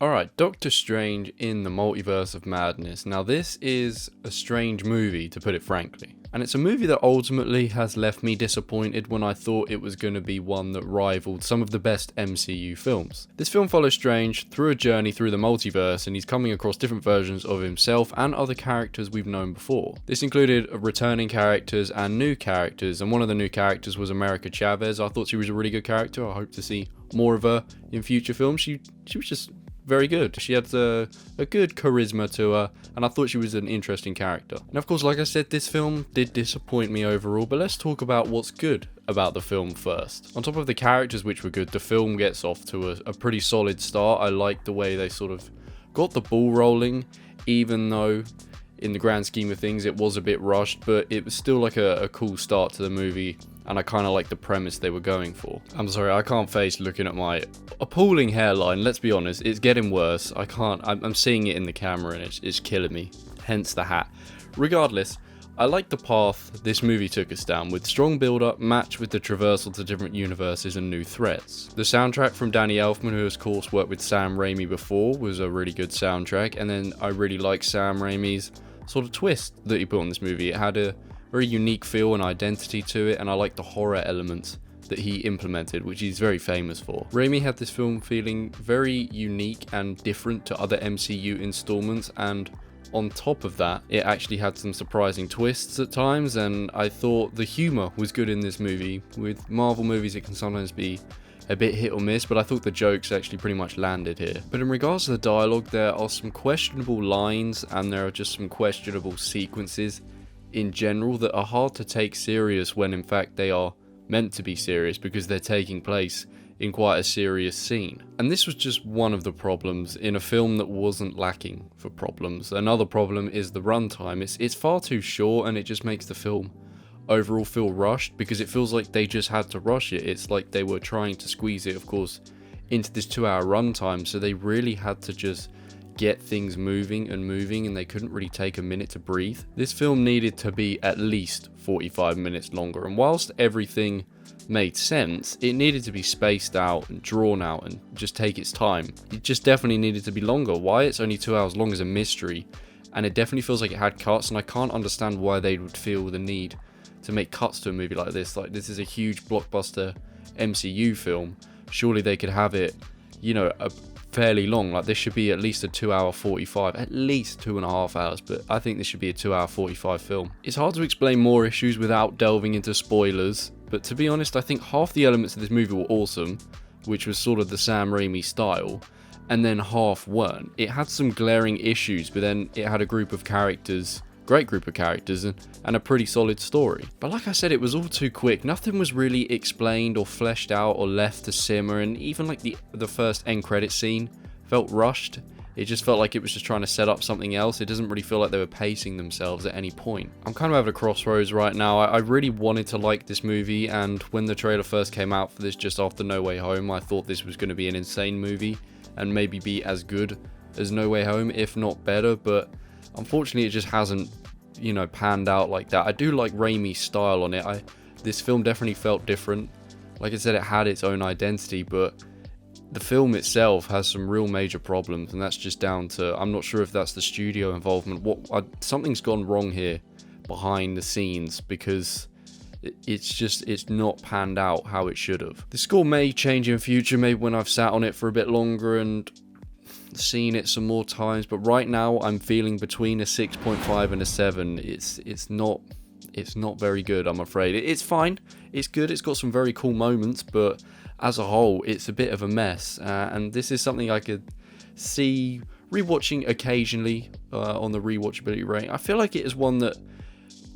Alright, Doctor Strange in the Multiverse of Madness. Now, this is a strange movie, to put it frankly. And it's a movie that ultimately has left me disappointed when I thought it was going to be one that rivaled some of the best MCU films. This film follows Strange through a journey through the multiverse, and he's coming across different versions of himself and other characters we've known before. This included returning characters and new characters, and one of the new characters was America Chavez. I thought she was a really good character. I hope to see more of her in future films. She was just very good. She had a good charisma to her, and I thought she was an interesting character. And of course, like I said, this film did disappoint me overall, but let's talk about what's good about the film first. On top of the characters, which were good, the film gets off to a pretty solid start. I like the way they sort of got the ball rolling, even though in the grand scheme of things it was a bit rushed, but it was still like a cool start to the movie, and I kind of like the premise they were going for. I'm sorry, I can't face looking at my appalling hairline. Let's be honest, it's getting worse. I'm seeing it in the camera and it's killing me, hence the hat. Regardless, I like the path this movie took us down, with strong build-up matched with the traversal to different universes and new threats. The soundtrack from Danny Elfman, who of course worked with Sam Raimi before, was a really good soundtrack, and then I really like Sam Raimi's sort of twist that he put on this movie. It had a very unique feel and identity to it, and I like the horror elements that he implemented, which he's very famous for. Raimi had this film feeling very unique and different to other MCU installments, and on top of that, it actually had some surprising twists at times, and I thought the humour was good in this movie. With Marvel movies, it can sometimes be a bit hit or miss, but I thought the jokes actually pretty much landed here. But in regards to the dialogue, there are some questionable lines, and there are just some questionable sequences in general that are hard to take serious when in fact they are meant to be serious, because they're taking place in quite a serious scene. And this was just one of the problems in a film that wasn't lacking for problems. Another problem is the runtime. It's far too short, and it just makes the film overall feel rushed, because it feels like they just had to rush it. It's like they were trying to squeeze it, of course, into this 2-hour runtime, so they really had to just get things moving, and they couldn't really take a minute to breathe. This film needed to be at least 45 minutes longer, and whilst everything made sense, it needed to be spaced out and drawn out and just take its time. It just definitely needed to be longer. Why it's only 2 hours long is a mystery, and it definitely feels like it had cuts, and I can't understand why they would feel the need to make cuts to a movie like this. Like, this is a huge blockbuster MCU film. Surely they could have it, a fairly long. Like, this should be at least a 2-hour 45, at least 2.5 hours, but I think this should be a 2-hour 45 film. It's hard to explain more issues without delving into spoilers, but to be honest, I think half the elements of this movie were awesome, which was sort of the Sam Raimi style, and then half weren't. It had some glaring issues, but then it had a great group of characters, and a pretty solid story. But like I said, it was all too quick. Nothing was really explained or fleshed out or left to simmer, and even like the first end credit scene felt rushed. It just felt like it was just trying to set up something else. It doesn't really feel like they were pacing themselves at any point. I'm kind of at a crossroads right now. I really wanted to like this movie, and when the trailer first came out for this just after No Way Home, I thought this was going to be an insane movie and maybe be as good as No Way Home, if not better, but unfortunately it just hasn't panned out like that. I do like Raimi's style on it. This film definitely felt different. Like I said, it had its own identity, but the film itself has some real major problems, and that's just down to, I'm not sure if that's the studio involvement. Something's gone wrong here behind the scenes, because it's not panned out how it should have. The score may change in future, maybe when I've sat on it for a bit longer and seen it some more times, but right now I'm feeling between a 6.5 and a 7. It's not very good, I'm afraid. It's fine, it's good, it's got some very cool moments, but as a whole it's a bit of a mess, and this is something I could see rewatching occasionally on the rewatchability rating. I feel like it is one that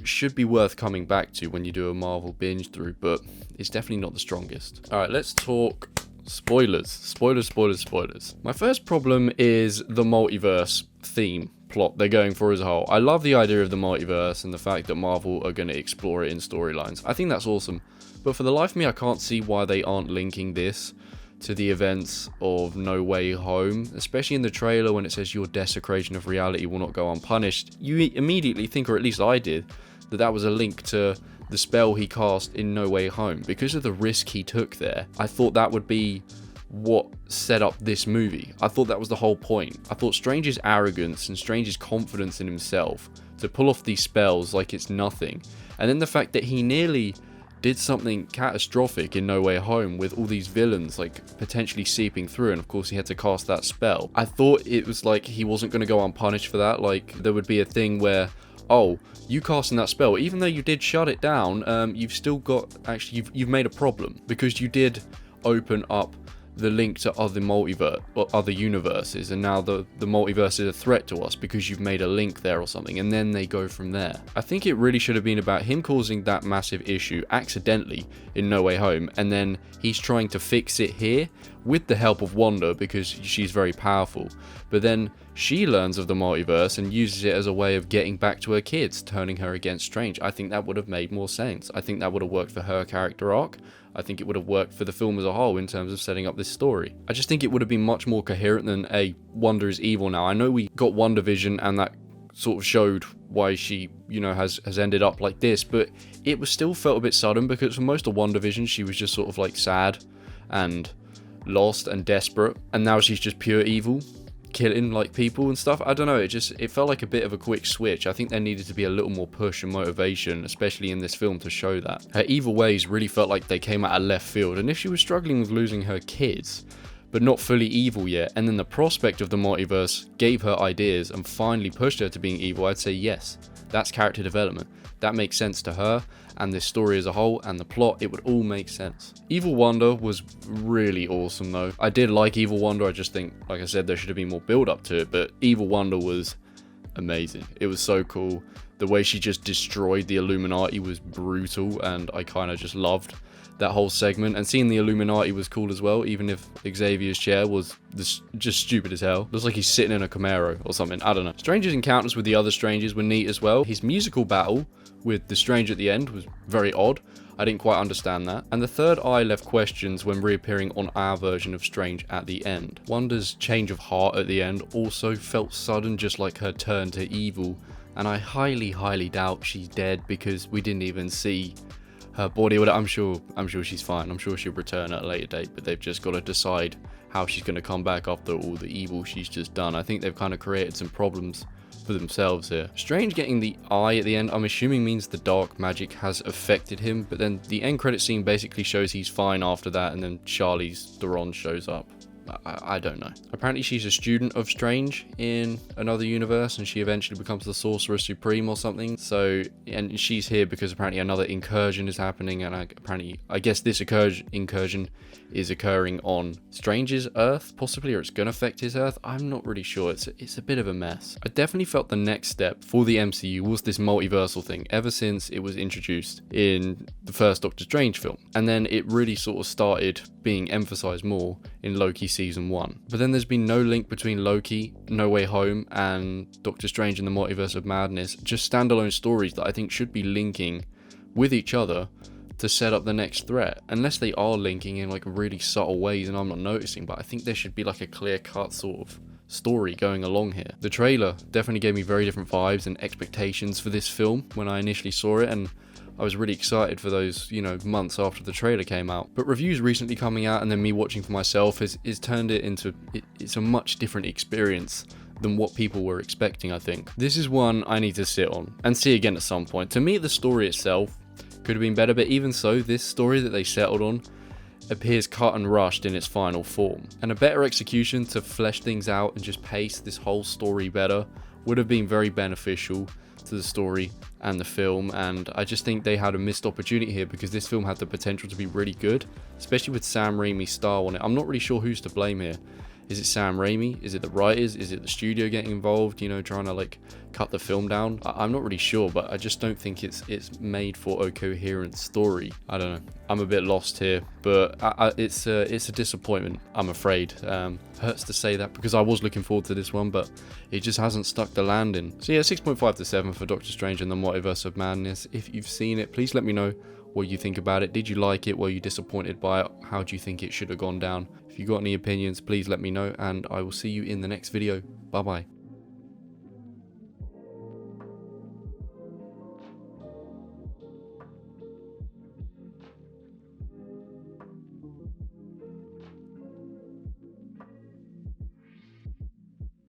should be worth coming back to when you do a Marvel binge through, but it's definitely not the strongest. Alright, let's talk spoilers. My first problem is the multiverse theme plot they're going for as a whole. I love the idea of the multiverse and the fact that Marvel are going to explore it in storylines. I think that's awesome, but for the life of me I can't see why they aren't linking this to the events of No Way Home, especially in the trailer when it says your desecration of reality will not go unpunished. You immediately think, or at least I did, that was a link to the spell he cast in No Way Home. Because of the risk he took there, I thought that would be what set up this movie. I thought that was the whole point. I thought Strange's arrogance and Strange's confidence in himself to pull off these spells like it's nothing, and then the fact that he nearly did something catastrophic in No Way Home with all these villains like potentially seeping through, and of course he had to cast that spell. I thought it was like he wasn't going to go unpunished for that. Like there would be a thing where, oh, you casting that spell, even though you did shut it down, you've still got, actually you've made a problem because you did open up the link to other multiverse or other universes, and now the multiverse is a threat to us because you've made a link there or something, and then they go from there. I think it really should have been about him causing that massive issue accidentally in No Way Home, and then he's trying to fix it here with the help of Wanda because she's very powerful, but then she learns of the multiverse and uses it as a way of getting back to her kids, turning her against Strange. I think that would have made more sense. I think that would have worked for her character arc. I think it would have worked for the film as a whole in terms of setting up this story. I just think it would have been much more coherent than Wanda is evil now. I know we got WandaVision and that sort of showed why she, you know, has ended up like this, but it was still felt a bit sudden because for most of WandaVision she was just sort of like sad and lost and desperate, and now she's just pure evil, killing like people and stuff. I don't know, it felt like a bit of a quick switch. I think there needed to be a little more push and motivation, especially in this film, to show that. Her evil ways really felt like they came out of left field, and if she was struggling with losing her kids but not fully evil yet, and then the prospect of the multiverse gave her ideas and finally pushed her to being evil, I'd say yes, that's character development. That makes sense to her and this story as a whole, and the plot, it would all make sense. Evil Wanda was really awesome though. I did like Evil Wanda, I just think, like I said, there should have been more build up to it, but Evil Wanda was amazing. It was so cool. The way she just destroyed the Illuminati was brutal, and I kind of just loved that whole segment, and seeing the Illuminati was cool as well, even if Xavier's chair was just stupid as hell. Looks like he's sitting in a Camaro or something, I don't know. Strange's encounters with the other Strangers were neat as well. His musical battle with the Strange at the end was very odd. I didn't quite understand that. And the third eye left questions when reappearing on our version of Strange at the end. Wanda's change of heart at the end also felt sudden, just like her turn to evil, and I highly doubt she's dead because we didn't even see her body. I'm sure she's fine. I'm sure she'll return at a later date, but they've just got to decide how she's going to come back after all the evil she's just done. I think they've kind of created some problems for themselves here. Strange getting the eye at the end, I'm assuming means the dark magic has affected him, but then the end credit scene basically shows he's fine after that, and then Charlize Theron shows up. I don't know. Apparently she's a student of Strange in another universe, and she eventually becomes the Sorcerer Supreme or something. So, and she's here because apparently another incursion is happening, and I guess this incursion is occurring on Strange's Earth, possibly, or it's going to affect his Earth. I'm not really sure. It's a bit of a mess. I definitely felt the next step for the MCU was this multiversal thing, ever since it was introduced in the first Doctor Strange film. And then it really sort of started being emphasized more in Loki season 1. But then there's been no link between Loki, No Way Home, and Doctor Strange in the Multiverse of Madness. Just standalone stories that I think should be linking with each other to set up the next threat, unless they are linking in like really subtle ways and I'm not noticing. But I think there should be like a clear-cut sort of story going along here. The trailer definitely gave me very different vibes and expectations for this film when I initially saw it, and I was really excited for those, you know, months after the trailer came out. But reviews recently coming out and then me watching for myself has turned it into, it's a much different experience than what people were expecting, I think. This is one I need to sit on and see again at some point. To me, the story itself could have been better, but even so, this story that they settled on appears cut and rushed in its final form. And a better execution to flesh things out and just pace this whole story better would have been very beneficial to the story and the film, and I just think they had a missed opportunity here because this film had the potential to be really good, especially with Sam Raimi's style on it. I'm not really sure who's to blame here. Is it Sam Raimi? Is it the writers? Is it the studio getting involved, you know, trying to like cut the film down? I'm not really sure, but I just don't think it's made for a coherent story. I don't know. I'm a bit lost here, but it's a disappointment, I'm afraid. Hurts to say that because I was looking forward to this one, but it just hasn't stuck the landing. So yeah, 6.5 to 7 for Doctor Strange and the Multiverse of Madness. If you've seen it, please let me know what you think about it. Did you like it? Were you disappointed by it? How do you think it should have gone down? If you got any opinions, please let me know, and I will see you in the next video. Bye bye.